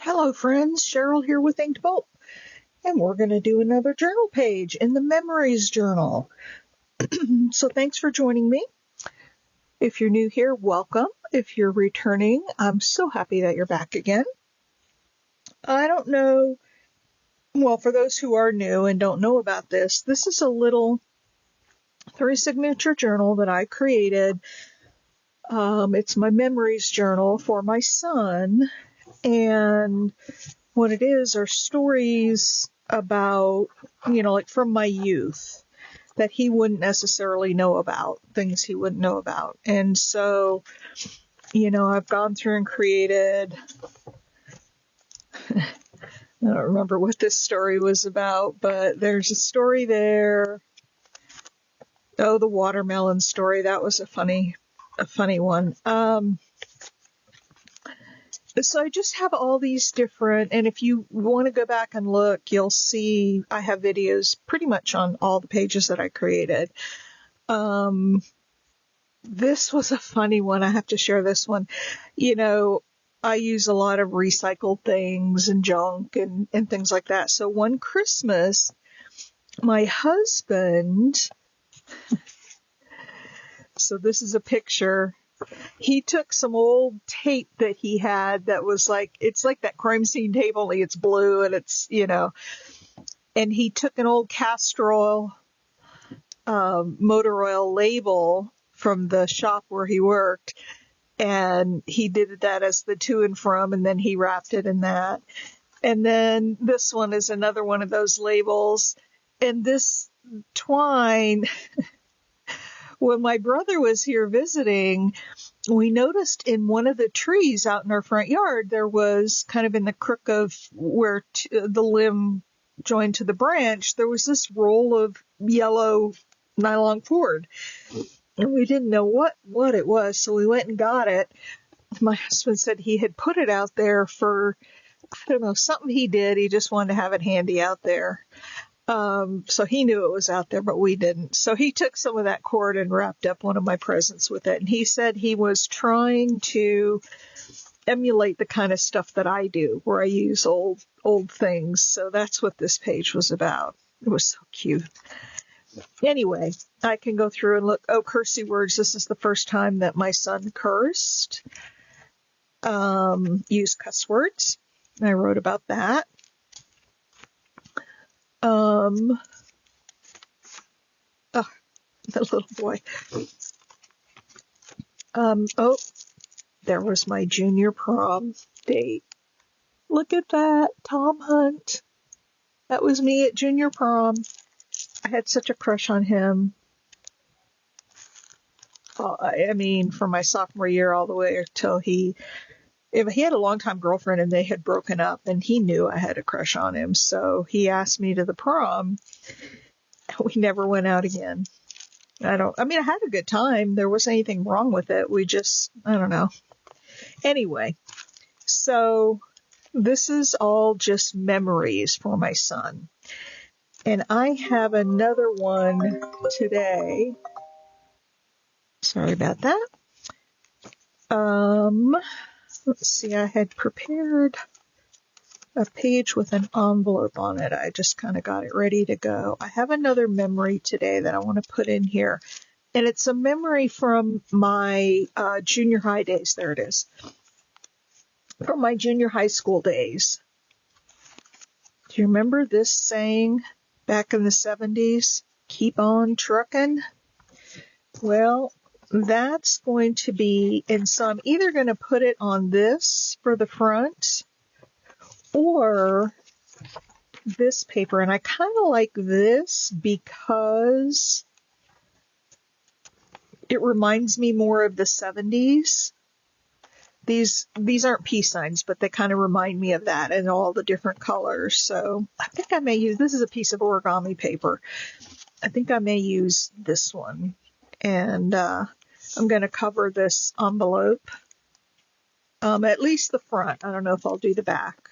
Hello friends, Cheryl here with inkedpulp, and we're going to do another journal page in the Memories Journal. So thanks for joining me. If you're new here, welcome. If you're returning, I'm so happy that you're back again. I don't know, well, for those who are new and don't know about this is a little 3-signature journal that I created. It's my Memories Journal for my son, and what it is are stories about, like from my youth that he wouldn't necessarily know about, things he wouldn't know about. And so, I've gone through and created, I don't remember what this story was about, but there's a story there. Oh, the watermelon story. That was a funny one. So I just have all these different, and if you want to go back and look, you'll see I have videos pretty much on all the pages that I created. This was a funny one. I have to share this one. I use a lot of recycled things and junk and things like that. So one Christmas, my husband, so this is a picture. He took some old tape that he had that was it's like that crime scene tape, only it's blue and it's, and he took an old castor oil, motor oil label from the shop where he worked, and he did that as the to and from, and then he wrapped it in that. And then this one is another one of those labels, and this twine. When my brother was here visiting, we noticed in one of the trees out in our front yard, there was kind of in the crook of where the limb joined to the branch, there was this roll of yellow nylon cord. And we didn't know what it was, so we went and got it. My husband said he had put it out there for, I don't know, something he did. He just wanted to have it handy out there. So he knew it was out there, but we didn't. So he took some of that cord and wrapped up one of my presents with it. And he said he was trying to emulate the kind of stuff that I do, where I use old things. So that's what this page was about. It was so cute. Anyway, I can go through and look. Oh, cursey words. This is the first time that my son cursed. Used cuss words. I wrote about that. Oh, the little boy. Oh, there was my junior prom date. Look at that, Tom Hunt. That was me at junior prom. I had such a crush on him. From my sophomore year all the way until he had a longtime girlfriend and they had broken up, and he knew I had a crush on him. So he asked me to the prom. We never went out again. I had a good time. There wasn't anything wrong with it. I don't know. Anyway, so this is all just memories for my son. And I have another one today. Sorry about that. Let's see, I had prepared a page with an envelope on it. I just kind of got it ready to go. I have another memory today that I want to put in here. And it's a memory from my junior high days. There it is. From my junior high school days. Do you remember this saying back in the 70s? Keep on truckin'? Well, that's going to be, and so I'm either going to put it on this for the front or this paper. And I kind of like this because it reminds me more of the 70s. These aren't peace signs, but they kind of remind me of that and all the different colors. So I think I may use, this is a piece of origami paper. I think I may use this one. And I'm going to cover this envelope, at least the front. I don't know if I'll do the back.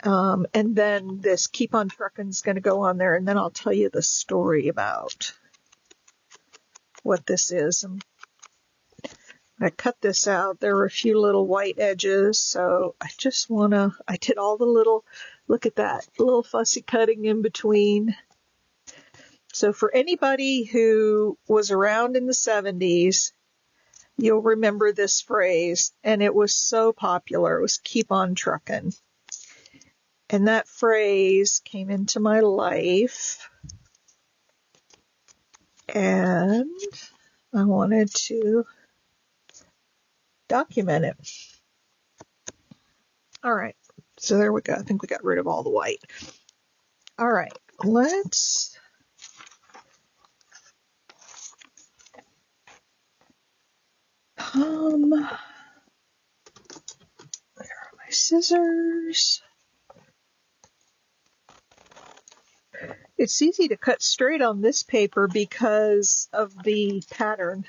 And then this Keep on Truckin' is going to go on there, and then I'll tell you the story about what this is. I cut this out. There were a few little white edges, so I just I did all the little, look at that, little fussy cutting in between. So for anybody who was around in the 70s, you'll remember this phrase, and it was so popular. It was keep on truckin'. And that phrase came into my life, and I wanted to document it. All right, so there we go. I think we got rid of all the white. All right, let's there are my scissors. It's easy to cut straight on this paper because of the pattern.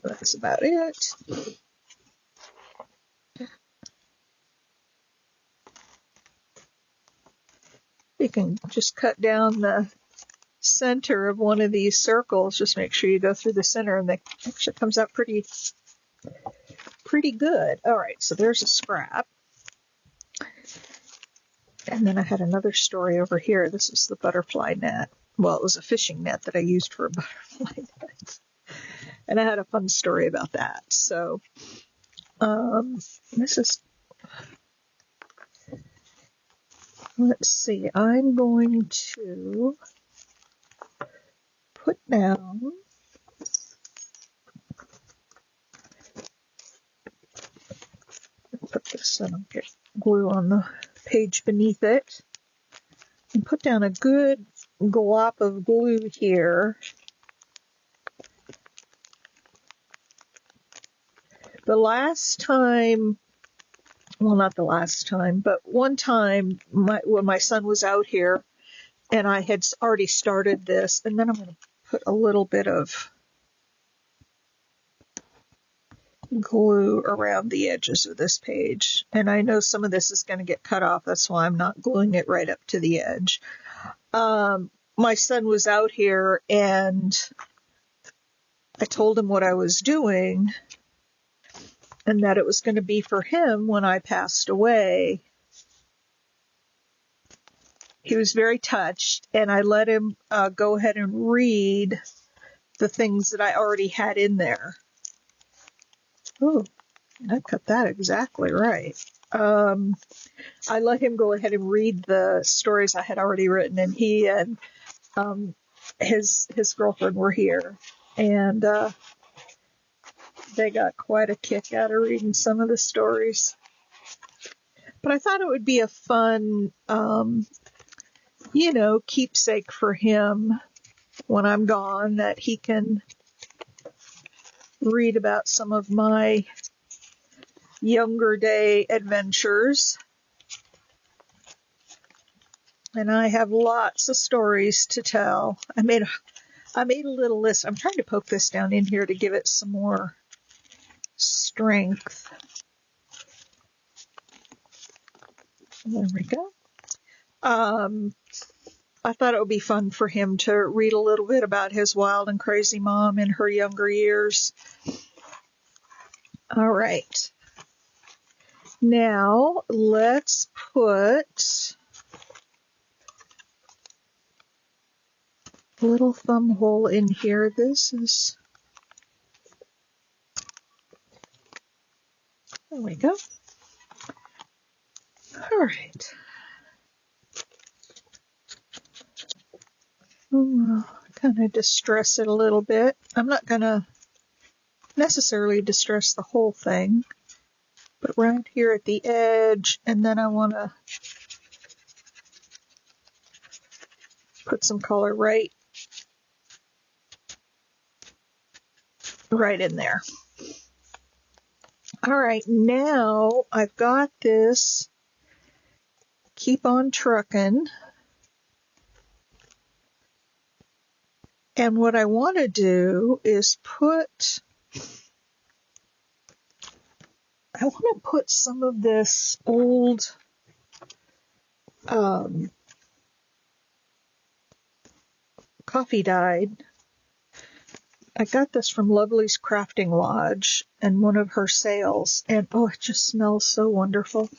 That's about it. You can just cut down the center of one of these circles. Just make sure you go through the center, and it actually comes out pretty good. All right, so there's a scrap. And then I had another story over here. This is the butterfly net. Well, it was a fishing net that I used for a butterfly net. And I had a fun story about that. So, this is, let's see, I'm going to put down this, I don't get glue on the page beneath it, and put down a good glop of glue here. The last time, well, not the last time, but one time when my son was out here, and I had already started this, and then I'm going to put a little bit of glue around the edges of this page. And I know some of this is going to get cut off. That's why I'm not gluing it right up to the edge. My son was out here, and I told him what I was doing, and that it was going to be for him when I passed away. He was very touched, and I let him go ahead and read the things that I already had in there. Oh, I cut that exactly right. I let him go ahead and read the stories I had already written, and he and his girlfriend were here, and they got quite a kick out of reading some of the stories. But I thought it would be a fun, keepsake for him when I'm gone, that he can read about some of my younger day adventures. And I have lots of stories to tell. I made a little list. I'm trying to poke this down in here to give it some more strength. There we go. I thought it would be fun for him to read a little bit about his wild and crazy mom in her younger years. All right. Now let's put a little thumb hole in here. There we go. All right. Kind of distress it a little bit. I'm not going to necessarily distress the whole thing, but right here at the edge, and then I want to put some color right in there. All right, now I've got this Keep on Truckin'. And what I want to do is put some of this old coffee dyed I got this from Lovely's Crafting Lodge and one of her sales, and oh, it just smells so wonderful.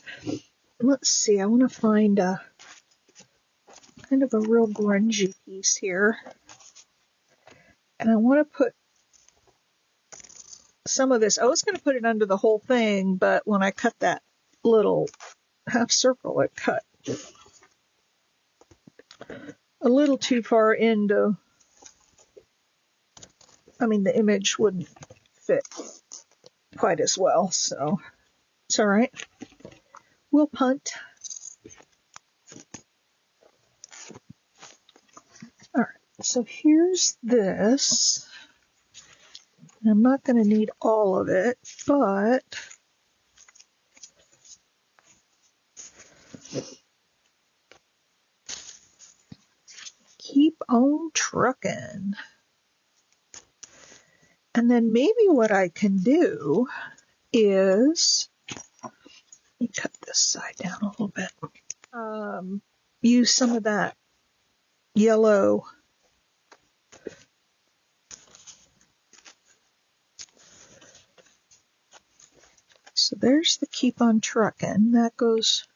Let's see, I want to find a kind of a real grungy piece here. And I want to put some of this. I was going to put it under the whole thing, but when I cut that little half circle, it cut a little too far into, the image wouldn't fit quite as well, so it's all right. We'll punt. All right, so here's this. I'm not going to need all of it, but keep on truckin'. And then maybe what I can do is, let me cut this side down a little bit, use some of that yellow so there's the keep on truckin'. That goes,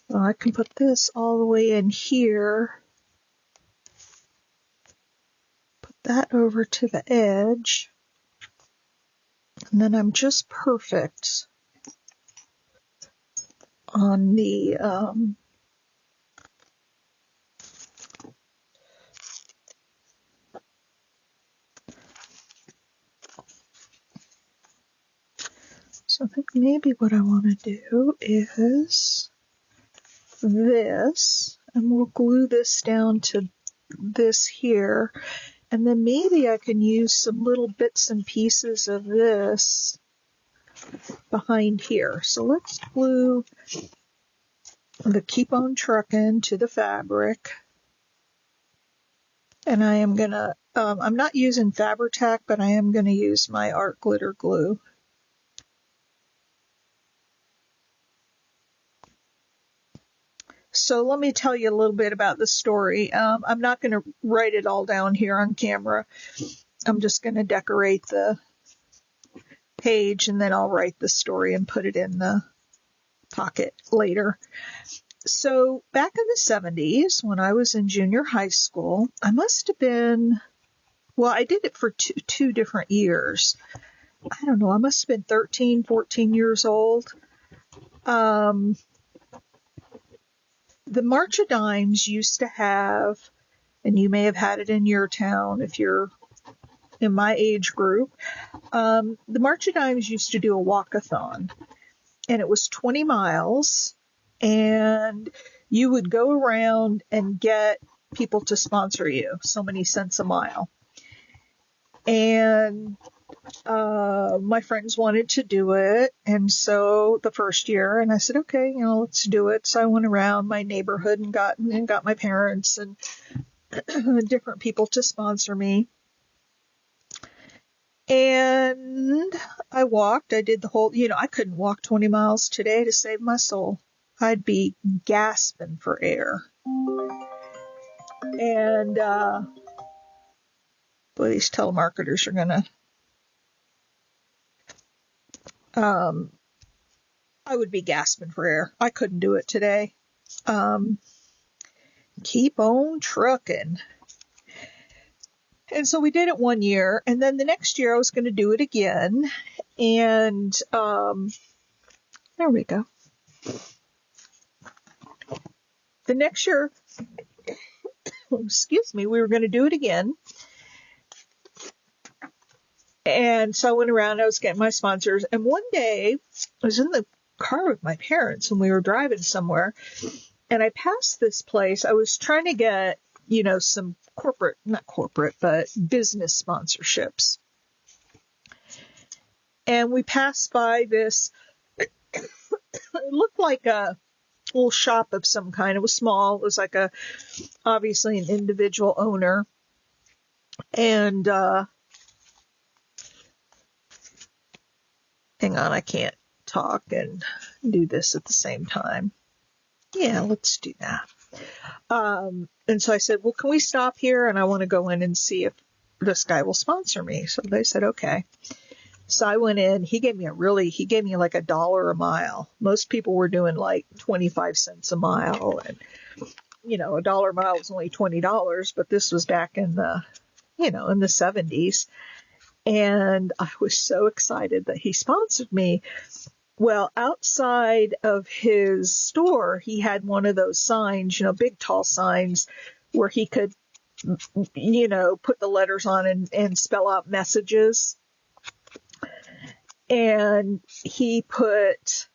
well, I can put this all the way in here, put that over to the edge, and then I'm just perfect on the so I think maybe what I want to do is this, and we'll glue this down to this here, and then maybe I can use some little bits and pieces of this behind here. So let's glue the keep on truckin' to the fabric, and I am gonna I'm not using Fabri-Tac, but I am gonna use my art glitter glue. So let me tell you a little bit about the story. I'm not going to write it all down here on camera. I'm just going to decorate the page, and then I'll write the story and put it in the pocket later. So back in the 70s, when I was in junior high school, I must have been, well, I did it for two different years. I don't know, I must have been 13, 14 years old. The March of Dimes used to have, and you may have had it in your town if you're in my age group, the March of Dimes used to do a walkathon, and it was 20 miles, and you would go around and get people to sponsor you, so many cents a mile. And my friends wanted to do it, and so the first year, and I said, okay, let's do it. So I went around my neighborhood and got my parents and different people to sponsor me. And I walked. I did the whole, I couldn't walk 20 miles today to save my soul. I'd be gasping for air. And boy, these telemarketers are gonna. I would be gasping for air. I couldn't do it today. Keep on trucking. And so we did it one year, and then the next year I was going to do it again. And there we go. The next year, excuse me, we were going to do it again. And so I went around, I was getting my sponsors, and one day I was in the car with my parents and we were driving somewhere, and I passed this place. I was trying to get, some not corporate, but business sponsorships. And we passed by this, it looked like a little shop of some kind. It was small. It was like obviously an individual owner. And, hang on, I can't talk and do this at the same time. Yeah, let's do that. And so I said, well, can we stop here? And I want to go in and see if this guy will sponsor me. So they said, okay. So I went in. He gave me like $1 a mile. Most people were doing like 25 cents a mile, and $1 a mile was only $20, but this was back in the 70s. And I was so excited that he sponsored me. Well, outside of his store, he had one of those signs, big tall signs where he could, put the letters on and spell out messages. And he put,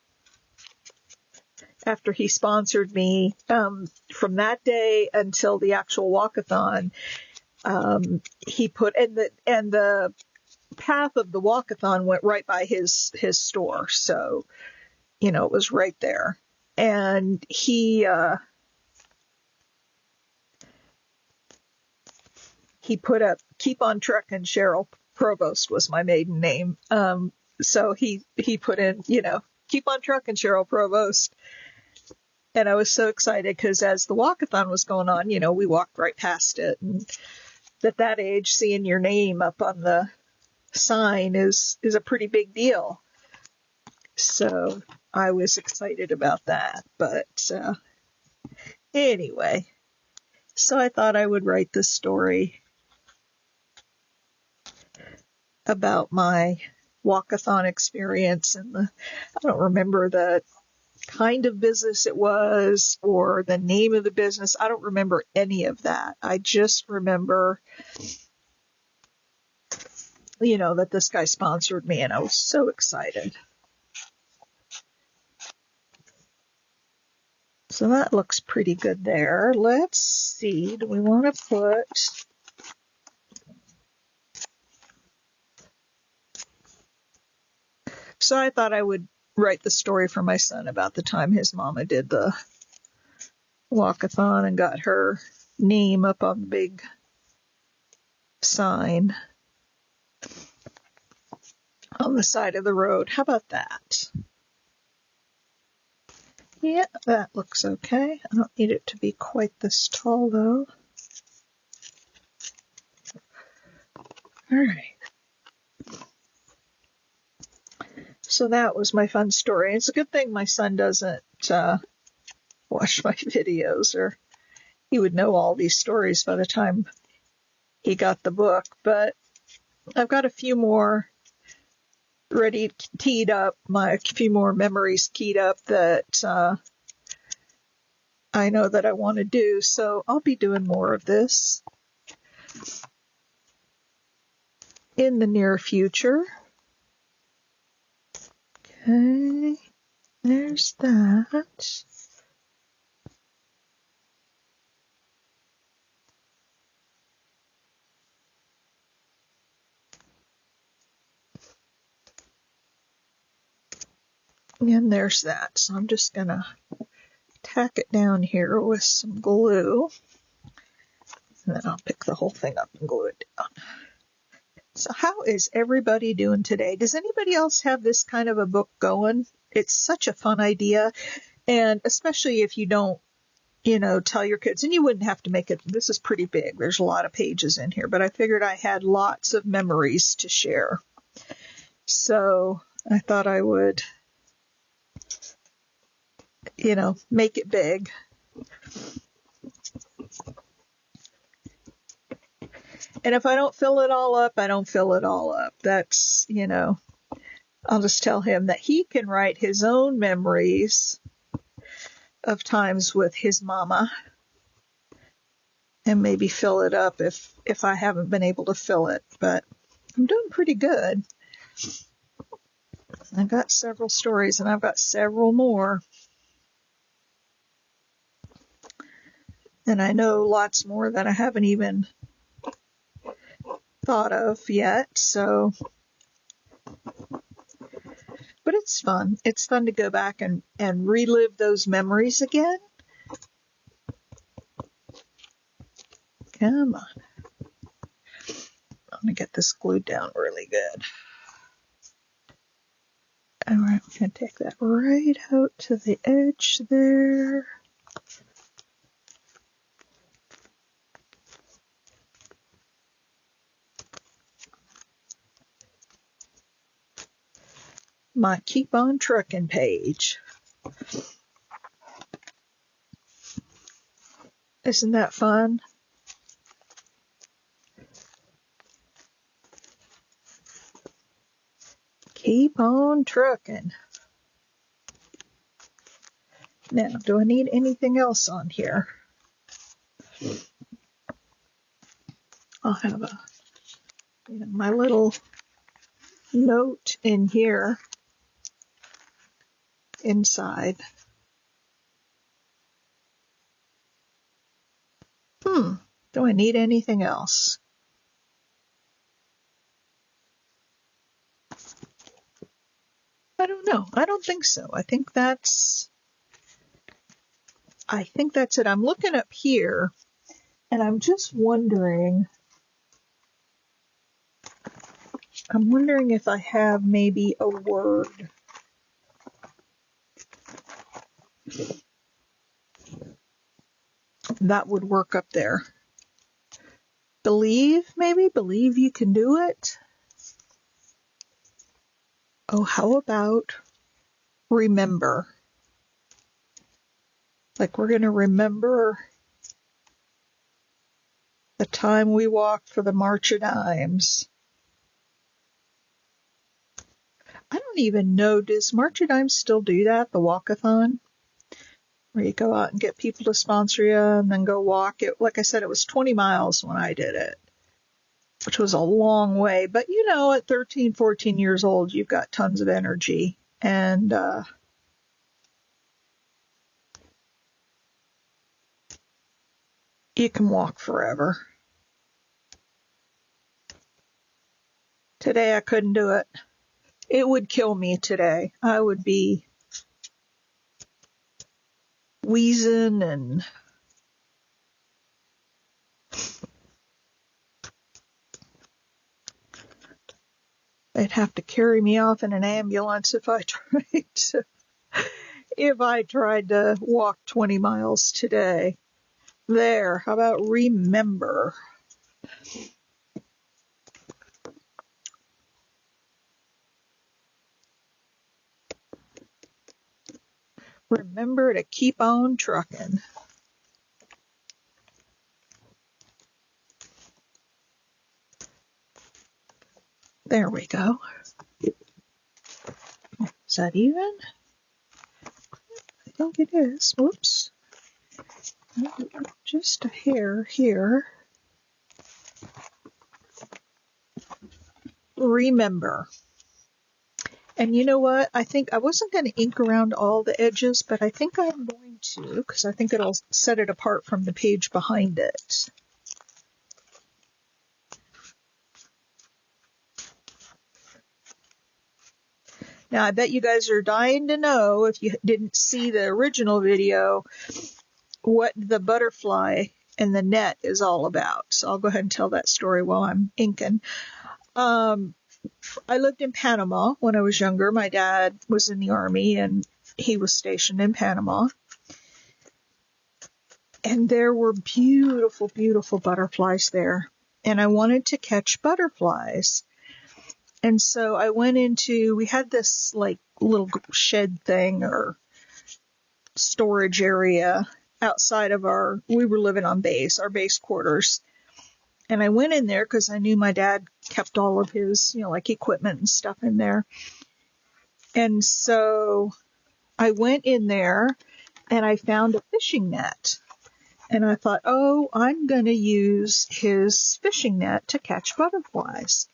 after he sponsored me, from that day until the actual walkathon, he put, and the path of the walkathon went right by his store. So, it was right there. And he put up, keep on truckin', Cheryl. Provost was my maiden name. So he put in, keep on truckin', Cheryl Provost. And I was so excited because as the walkathon was going on, we walked right past it. And at that age, seeing your name up on the sign is a pretty big deal. So I was excited about that. But anyway, so I thought I would write this story about my walkathon experience. And I don't remember the kind of business it was or the name of the business. I don't remember any of that. I just remember, that this guy sponsored me, and I was so excited. So that looks pretty good there. Let's see. Do we want to put... So I thought I would write the story for my son about the time his mama did the walkathon and got her name up on the big sign on the side of the road. How about that? Yeah, that looks okay. I don't need it to be quite this tall, though. All right. So that was my fun story. It's a good thing my son doesn't watch my videos, or he would know all these stories by the time he got the book. But I've got a few more ready, teed up, a few more memories keyed up that I know that I want to do. So I'll be doing more of this in the near future. Okay, there's that. And there's that. So I'm just going to tack it down here with some glue. And then I'll pick the whole thing up and glue it down. So how is everybody doing today? Does anybody else have this kind of a book going? It's such a fun idea. And especially if you don't, tell your kids, and you wouldn't have to make it. This is pretty big. There's a lot of pages in here, but I figured I had lots of memories to share. So I thought I would, make it big. And if I don't fill it all up, I don't fill it all up. That's, I'll just tell him that he can write his own memories of times with his mama and maybe fill it up if I haven't been able to fill it. But I'm doing pretty good. I've got several stories, and I've got several more. And I know lots more that I haven't even thought of yet, so... But it's fun. It's fun to go back and relive those memories again. Come on. I'm going to get this glued down really good. All right, I'm going to take that right out to the edge there. my Keep On Truckin' page. Isn't that fun? Keep on truckin'. Now, do I need anything else on here? I'll have my little note in here inside. Do I need anything else? I don't know. I don't think so. I think that's it. I'm looking up here and I'm just wondering, if I have maybe a word. That would work up there. Believe, maybe? Believe you can do it? Oh, how about remember? Like we're going to remember the time we walked for the March of Dimes. I don't even know, does March of Dimes still do that, the walkathon? Where you go out and get people to sponsor you and then go walk it. Like I said, it was 20 miles when I did it, which was a long way. But, at 13, 14 years old, you've got tons of energy. And you can walk forever. Today, I couldn't do it. It would kill me today. I would be wheezing and they'd have to carry me off in an ambulance if I tried to walk 20 miles today. There, how about remember? Remember to keep on trucking. There we go. Is that even? I think it is. Whoops. Just a hair here. Remember. And you know what? I think I wasn't going to ink around all the edges, but I think I'm going to, because I think it'll set it apart from the page behind it. Now, I bet you guys are dying to know, if you didn't see the original video, what the butterfly and the net is all about. So I'll go ahead and tell that story while I'm inking. I lived in Panama when I was younger. My dad was in the Army and he was stationed in Panama. And there were beautiful, beautiful butterflies there. And I wanted to catch butterflies. And so I went we had this like little shed thing or storage area outside of we were living on base, our base quarters. And I went in there because I knew my dad kept all of his, like equipment and stuff in there. And so I went in there and I found a fishing net. And I thought, I'm going to use his fishing net to catch butterflies.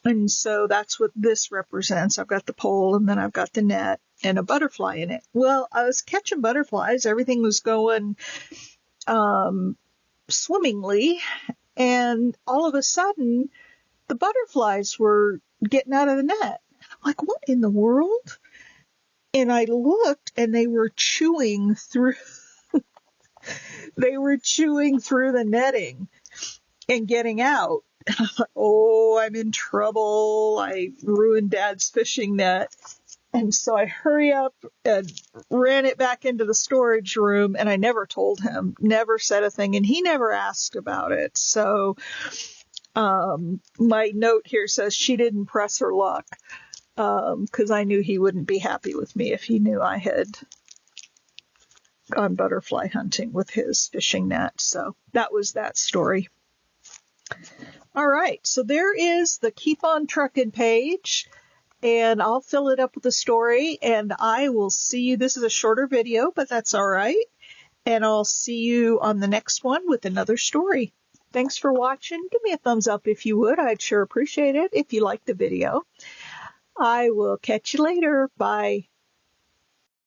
And so that's what this represents. I've got the pole and then I've got the net and a butterfly in it. Well, I was catching butterflies. Everything was going swimmingly. And all of a sudden, the butterflies were getting out of the net. I'm like, what in the world? And I looked and they were chewing through the netting and getting out. And I thought, I'm in trouble. I ruined Dad's fishing net. And so I hurry up and ran it back into the storage room, and I never told him, never said a thing, and he never asked about it. So my note here says she didn't press her luck. because I knew he wouldn't be happy with me if he knew I had gone butterfly hunting with his fishing net. So that was that story. All right, so there is the Keep on Truckin' page, and I'll fill it up with a story, and I will see you. This is a shorter video, but that's all right. And I'll see you on the next one with another story. Thanks for watching. Give me a thumbs up if you would. I'd sure appreciate it if you liked the video. I will catch you later. Bye.